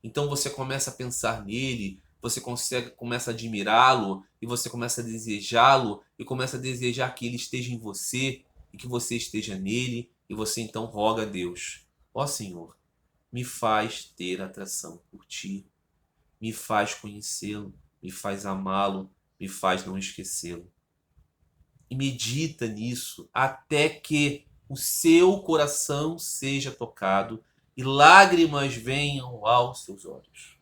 Então você começa a pensar nele, você começa a admirá-lo, e você começa a desejá-lo, e começa a desejar que ele esteja em você, e que você esteja nele, e você então roga a Deus: ó Senhor, me faz ter atração por ti, me faz conhecê-lo, me faz amá-lo, me faz não esquecê-lo. E medita nisso até que o seu coração seja tocado e lágrimas venham aos seus olhos.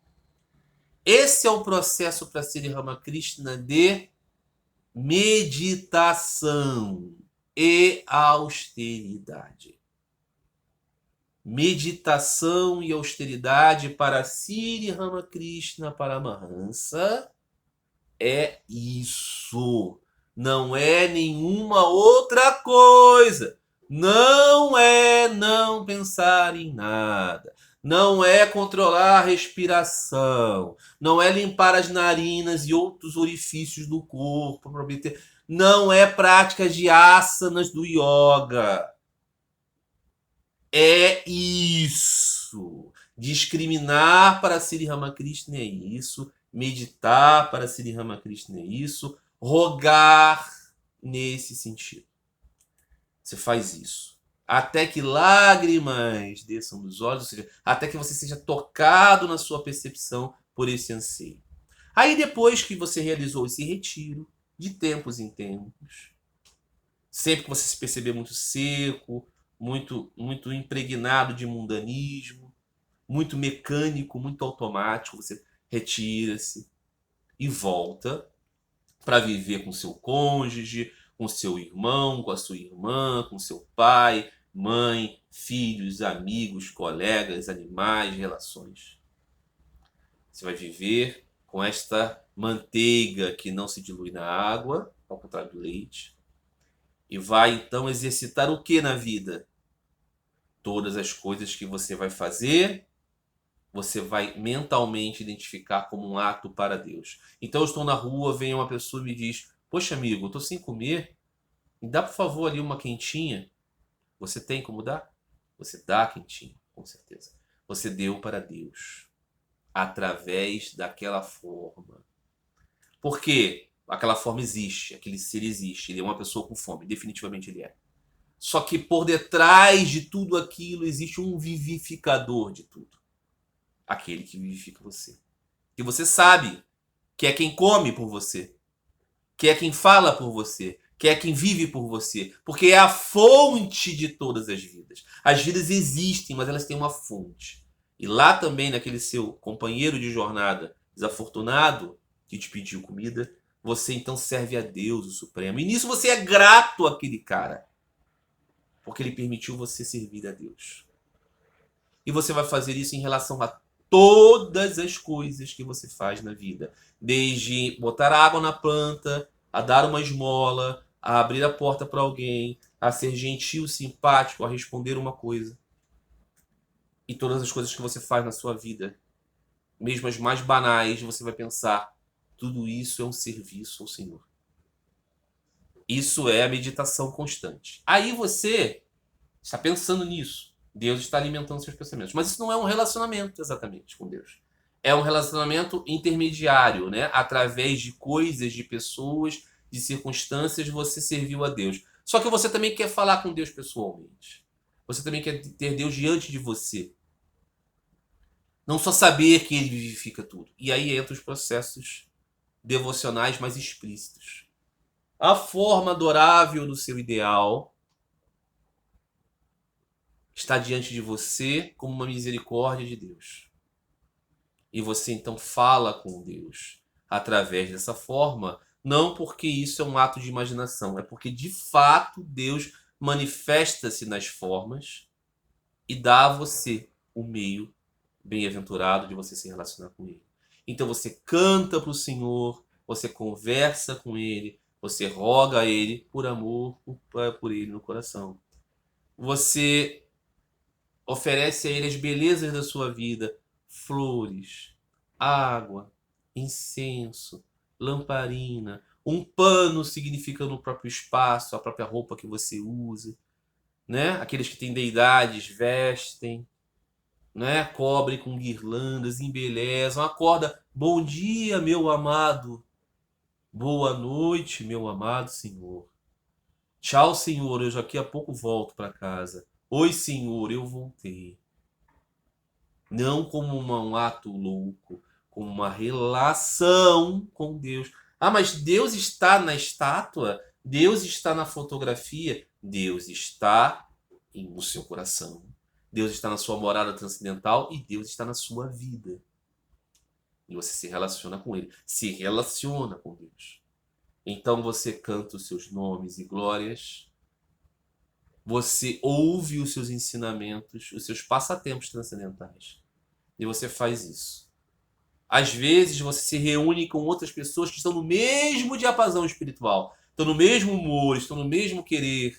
Esse é o processo para Sri Ramakrishna de meditação e austeridade. Meditação e austeridade para Sri Ramakrishna Paramahansa é isso. Não é nenhuma outra coisa. Não é não pensar em nada. Não é controlar a respiração. Não é limpar as narinas e outros orifícios do corpo. Não é prática de asanas do yoga. É isso. Discriminar para Sri Ramakrishna é isso. Meditar para Sri Ramakrishna é isso. Rogar nesse sentido. Você faz isso. Até que lágrimas desçam dos olhos, ou seja, até que você seja tocado na sua percepção por esse anseio. Aí depois que você realizou esse retiro, de tempos em tempos, sempre que você se perceber muito seco, muito impregnado de mundanismo, muito mecânico, muito automático, você retira-se e volta para viver com seu cônjuge, com seu irmão, com a sua irmã, com seu pai, mãe, filhos, amigos, colegas, animais, relações. Você vai viver com esta manteiga que não se dilui na água, ao contrário do leite, e vai então exercitar o que na vida? Todas as coisas que você vai fazer, você vai mentalmente identificar como um ato para Deus. Então eu estou na rua, vem uma pessoa e me diz: poxa amigo, eu estou sem comer, me dá por favor ali uma quentinha. Você tem como dar? Você dá a quentinha, com certeza. Você deu para Deus, através daquela forma. Por quê? Aquela forma existe, aquele ser existe, ele é uma pessoa com fome, definitivamente ele é. Só que por detrás de tudo aquilo existe um vivificador de tudo. Aquele que vivifica você. Que você sabe que é quem come por você, que é quem fala por você, que é quem vive por você, porque é a fonte de todas as vidas. As vidas existem, mas elas têm uma fonte. E lá também, naquele seu companheiro de jornada desafortunado que te pediu comida, você então serve a Deus, o Supremo. E nisso você é grato àquele cara, porque ele permitiu você servir a Deus. E você vai fazer isso em relação a todas as coisas que você faz na vida. Desde botar água na planta, a dar uma esmola, a abrir a porta para alguém, a ser gentil, simpático, a responder uma coisa. E todas as coisas que você faz na sua vida, mesmo as mais banais, você vai pensar, tudo isso é um serviço ao Senhor. Isso é a meditação constante. Aí você está pensando nisso. Deus está alimentando seus pensamentos. Mas isso não é um relacionamento exatamente com Deus. É um relacionamento intermediário, né? Através de coisas, de pessoas, de circunstâncias, você serviu a Deus. Só que você também quer falar com Deus pessoalmente. Você também quer ter Deus diante de você. Não só saber que Ele vivifica tudo. E aí entra os processos devocionais mais explícitos. A forma adorável do seu ideal está diante de você como uma misericórdia de Deus. E você então fala com Deus através dessa forma, não porque isso é um ato de imaginação, é porque de fato Deus manifesta-se nas formas e dá a você o meio bem-aventurado de você se relacionar com Ele. Então você canta para o Senhor, você conversa com Ele, você roga a Ele por amor por Ele no coração. Você oferece a Ele as belezas da sua vida, flores, água, incenso, lamparina, um pano significando o próprio espaço, a própria roupa que você usa, né? Aqueles que têm deidades vestem, né? Cobrem com guirlandas, embelezam, acorda, bom dia, meu amado, boa noite, meu amado Senhor. Tchau, Senhor, eu daqui a pouco volto para casa. Oi, Senhor, eu voltei. Não como um ato louco, como uma relação com Deus. Ah, mas Deus está na estátua? Deus está na fotografia? Deus está no seu coração. Deus está na sua morada transcendental e Deus está na sua vida. E você se relaciona com Ele. Se relaciona com Deus. Então você canta os seus nomes e glórias. Você ouve os seus ensinamentos, os seus passatempos transcendentais. E você faz isso. Às vezes você se reúne com outras pessoas que estão no mesmo diapasão espiritual, estão no mesmo humor, estão no mesmo querer.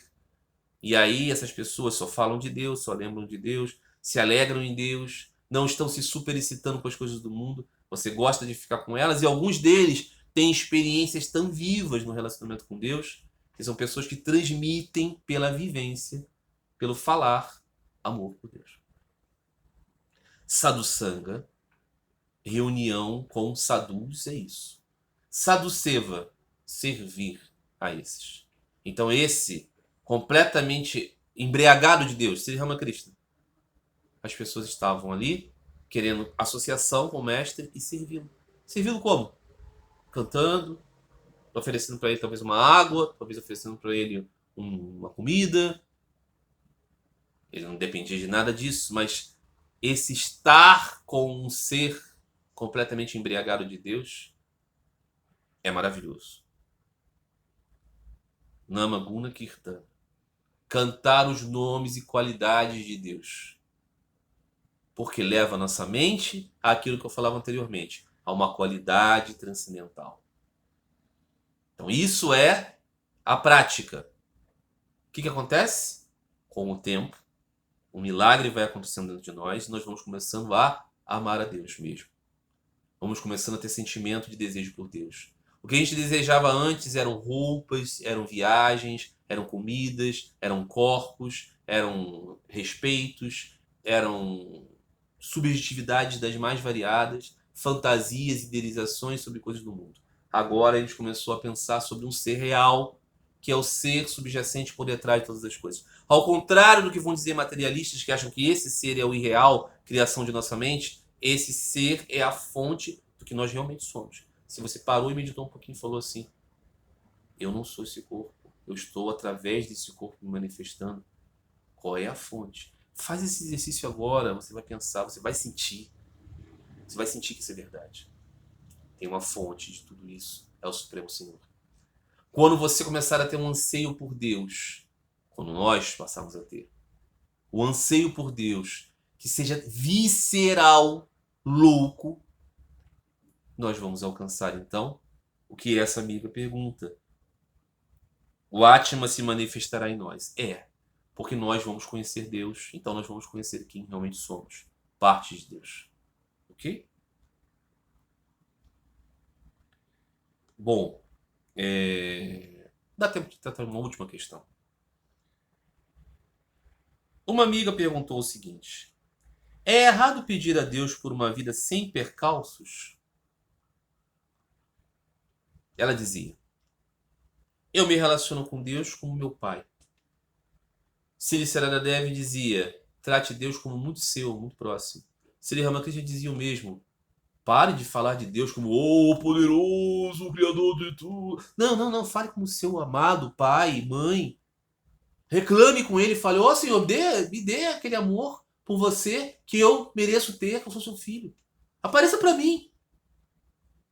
E aí essas pessoas só falam de Deus, só lembram de Deus, se alegram em Deus, não estão se superexcitando com as coisas do mundo. Você gosta de ficar com elas e alguns deles têm experiências tão vivas no relacionamento com Deus, que são pessoas que transmitem pela vivência, pelo falar, amor por Deus. Sadhusanga, reunião com sadhus, é isso. Sadhuseva, servir a esses. Então esse, completamente embriagado de Deus, Sri Ramakrishna. As pessoas estavam ali, querendo associação com o mestre e servi-lo. Servi-lo como? Cantando, oferecendo para ele talvez uma água, talvez oferecendo para ele uma comida. Ele não dependia de nada disso, mas esse estar com um ser completamente embriagado de Deus é maravilhoso. Nama Guna Kirtan. Cantar os nomes e qualidades de Deus. Porque leva a nossa mente àquilo que eu falava anteriormente, a uma qualidade transcendental. Então isso é a prática. O que acontece? Com o tempo, um milagre vai acontecendo dentro de nós e nós vamos começando a amar a Deus mesmo. Vamos começando a ter sentimento de desejo por Deus. O que a gente desejava antes eram roupas, eram viagens, eram comidas, eram corpos, eram respeitos, eram subjetividades das mais variadas, fantasias, idealizações sobre coisas do mundo. Agora a gente começou a pensar sobre um ser real, que é o ser subjacente por detrás de todas as coisas. Ao contrário do que vão dizer materialistas que acham que esse ser é o irreal, criação de nossa mente, esse ser é a fonte do que nós realmente somos. Se você parou e meditou um pouquinho e falou assim, eu não sou esse corpo, eu estou através desse corpo me manifestando. Qual é a fonte? Faz esse exercício agora, você vai pensar, você vai sentir. Você vai sentir que isso é verdade. Tem uma fonte de tudo isso. é o Supremo Senhor. Quando você começar a ter um anseio por Deus, quando nós passarmos a ter, o anseio por Deus, que seja visceral, louco, nós vamos alcançar, então, o que essa amiga pergunta. O Atma se manifestará em nós. Porque nós vamos conhecer Deus, então nós vamos conhecer quem realmente somos. Parte de Deus. Ok? Bom, dá tempo de tratar uma última questão. Uma amiga perguntou o seguinte: é errado pedir a Deus por uma vida sem percalços? Ela dizia: eu me relaciono com Deus como meu pai. Sri Saradadev dizia: trate Deus como muito seu, muito próximo. Sri Ramakrishna dizia o mesmo: pare de falar de Deus como o poderoso, o criador de tudo. Não. Fale como seu amado pai, mãe. Reclame com ele. Fale: ó Senhor, me dê aquele amor por você que eu mereço ter, que eu sou seu filho. Apareça para mim.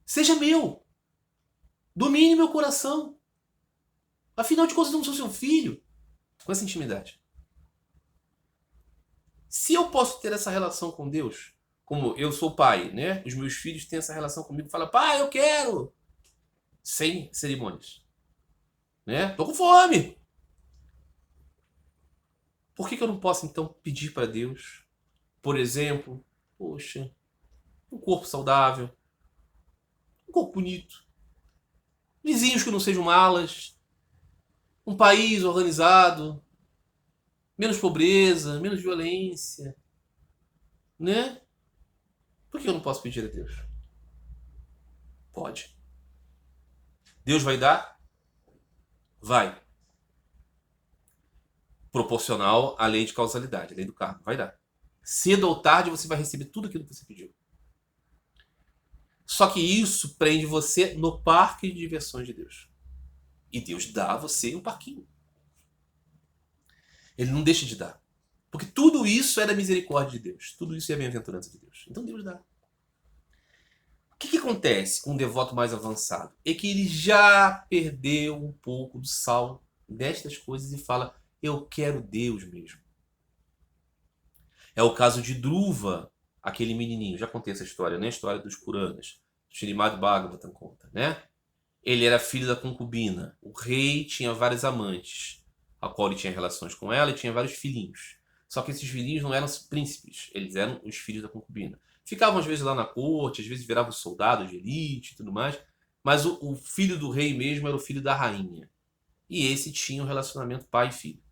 Seja meu. Domine meu coração. Afinal de contas, eu não sou seu filho. Com essa intimidade. Se eu posso ter essa relação com Deus, como eu sou pai, né? Os meus filhos têm essa relação comigo, falam: pai, eu quero. Sem cerimônias. Né? Tô com fome. Por que eu não posso, então, pedir para Deus, por exemplo, poxa, um corpo saudável, um corpo bonito, vizinhos que não sejam malas, um país organizado, menos pobreza, menos violência, né? Por que eu não posso pedir a Deus? Pode. Deus vai dar? Vai. Proporcional à lei de causalidade, a lei do karma. Vai dar. Cedo ou tarde você vai receber tudo aquilo que você pediu. Só que isso prende você no parque de diversões de Deus. E Deus dá a você um parquinho. Ele não deixa de dar. Porque tudo isso é da misericórdia de Deus. Tudo isso é a bem-aventurança de Deus. Então Deus dá. O que acontece com um devoto mais avançado? É que ele já perdeu um pouco do sal destas coisas e fala: eu quero Deus mesmo. É o caso de Dhruva, aquele menininho. Já contei essa história, né? A história dos Puranas. Srimad Bhagavatam conta, né? Ele era filho da concubina. O rei tinha várias amantes, a qual ele tinha relações com ela e tinha vários filhinhos. Só que esses filhinhos não eram príncipes, eles eram os filhos da concubina. Ficavam às vezes lá na corte, às vezes viravam soldados de elite e tudo mais, mas o filho do rei mesmo era o filho da rainha. E esse tinha um relacionamento pai e filho.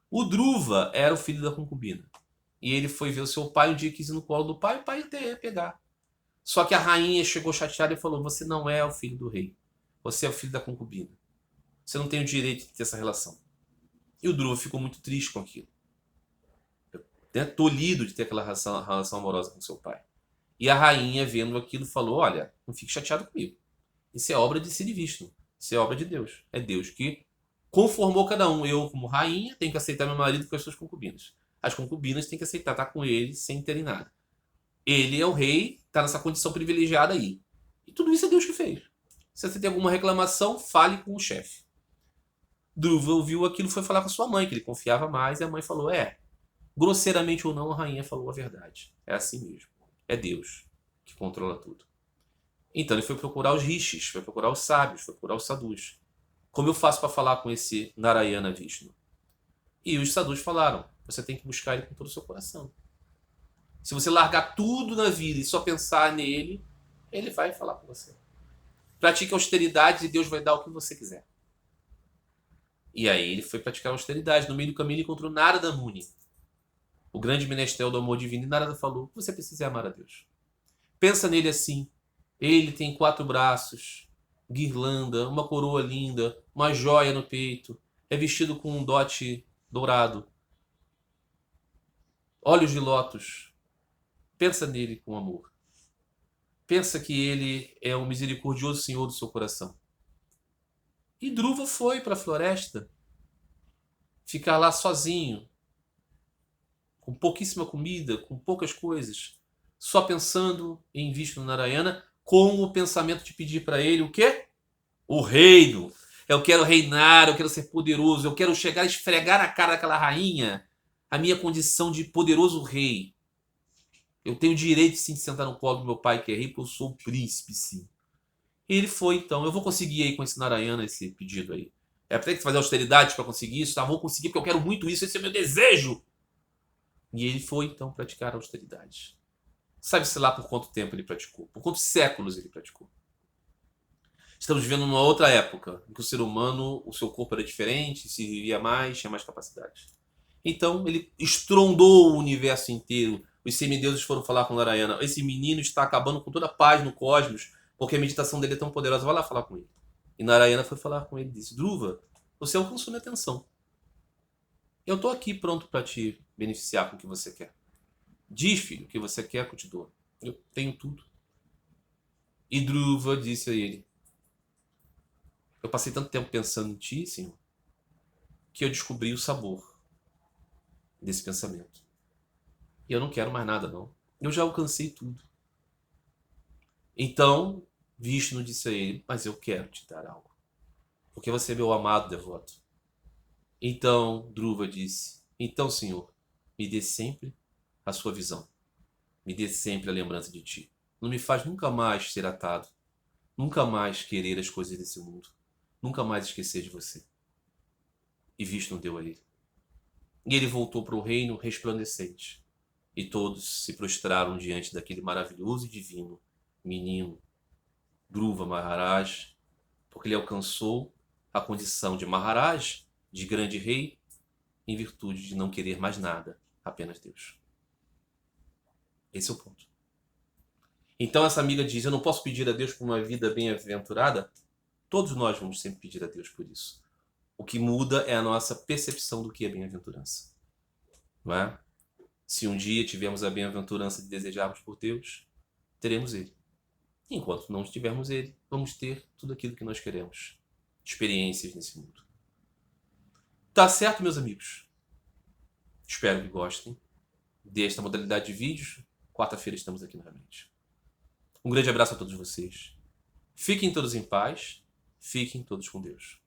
O Dhruva era o filho da concubina. E ele foi ver o seu pai, um dia quis ir no colo do pai, o pai até ia pegar. Só que a rainha chegou chateada e falou: você não é o filho do rei. Você é o filho da concubina. Você não tem o direito de ter essa relação. E o Dhruva ficou muito triste com aquilo. Tolhido de ter aquela relação amorosa com seu pai. E a rainha, vendo aquilo, falou: olha, não fique chateado comigo. Isso é obra de Sri Vishnu. Isso é obra de Deus. É Deus que conformou cada um. Eu, como rainha, tenho que aceitar meu marido com as suas concubinas. As concubinas têm que aceitar estar com ele sem terem nada. Ele é o rei, está nessa condição privilegiada aí. E tudo isso é Deus que fez. Se você tem alguma reclamação, fale com o chefe. Dhruva ouviu aquilo e foi falar com a sua mãe, que ele confiava mais, e a mãe falou: grosseiramente ou não, a rainha falou a verdade. É assim mesmo. É Deus que controla tudo. Então ele foi procurar os rishis, foi procurar os sábios, foi procurar os sadhus. Como eu faço para falar com esse Narayana Vishnu? E os sadhus falaram: você tem que buscar ele com todo o seu coração. Se você largar tudo na vida e só pensar nele, ele vai falar com você. Pratique austeridade e Deus vai dar o que você quiser. E aí ele foi praticar austeridade. No meio do caminho ele encontrou Narada Muni, o grande menestrel do amor divino, e Narada falou: você precisa amar a Deus. Pensa nele assim. Ele tem 4 braços, guirlanda, uma coroa linda, uma joia no peito, é vestido com um dote dourado, olhos de lótus. Pensa nele com amor. Pensa que ele é o misericordioso Senhor do seu coração. E Dhruva foi para a floresta, ficar lá sozinho, com pouquíssima comida, com poucas coisas, só pensando em Vishnu Narayana, com o pensamento de pedir para ele o quê? o reino. Eu quero reinar, eu quero ser poderoso, eu quero chegar e esfregar na cara daquela rainha a minha condição de poderoso rei. Eu tenho direito, sim, de sentar no colo do meu pai, que é rei, porque eu sou o príncipe, sim. E ele foi, então. Eu vou conseguir aí com esse Narayana esse pedido aí. É para ter que fazer austeridade para conseguir isso, tá? Vou conseguir porque eu quero muito isso, esse é o meu desejo. E ele foi, então, praticar a austeridade. Sabe-se lá por quanto tempo ele praticou, por quantos séculos ele praticou. Estamos vivendo numa outra época, em que o ser humano, o seu corpo era diferente, se vivia mais, tinha mais capacidade. Então, ele estrondou o universo inteiro. Os semideuses foram falar com Narayana. Esse menino está acabando com toda a paz no cosmos, porque a meditação dele é tão poderosa. Vai lá falar com ele. E Narayana foi falar com ele e disse: Dhruva, você alcançou minha atenção. Eu estou aqui pronto para te beneficiar com o que você quer. Diz, filho, o que você quer que eu te dou. Eu tenho tudo. E Dhruva disse a ele: eu passei tanto tempo pensando em ti, Senhor, que eu descobri o sabor desse pensamento. E eu não quero mais nada, não. Eu já alcancei tudo. Então, Vishnu disse a ele: mas eu quero te dar algo, porque você é meu amado devoto. Então, Dhruva disse: então, Senhor, me dê sempre a sua visão. Me dê sempre a lembrança de ti. Não me faz nunca mais ser atado. Nunca mais querer as coisas desse mundo. Nunca mais esquecer de você. E Vishnu deu a ele. E ele voltou para o reino resplandecente. E todos se prostraram diante daquele maravilhoso e divino menino, Dhruva Maharaj, porque ele alcançou a condição de Maharaj, de grande rei, em virtude de não querer mais nada, apenas Deus. Esse é o ponto. Então essa amiga diz: eu não posso pedir a Deus por uma vida bem-aventurada? Todos nós vamos sempre pedir a Deus por isso. O que muda é a nossa percepção do que é bem-aventurança. Não é? Se um dia tivermos a bem-aventurança de desejarmos por Deus, teremos Ele. Enquanto não tivermos Ele, vamos ter tudo aquilo que nós queremos. Experiências nesse mundo. Tá certo, meus amigos? Espero que gostem desta modalidade de vídeos. Quarta-feira estamos aqui novamente. Um grande abraço a todos vocês. Fiquem todos em paz. Fiquem todos com Deus.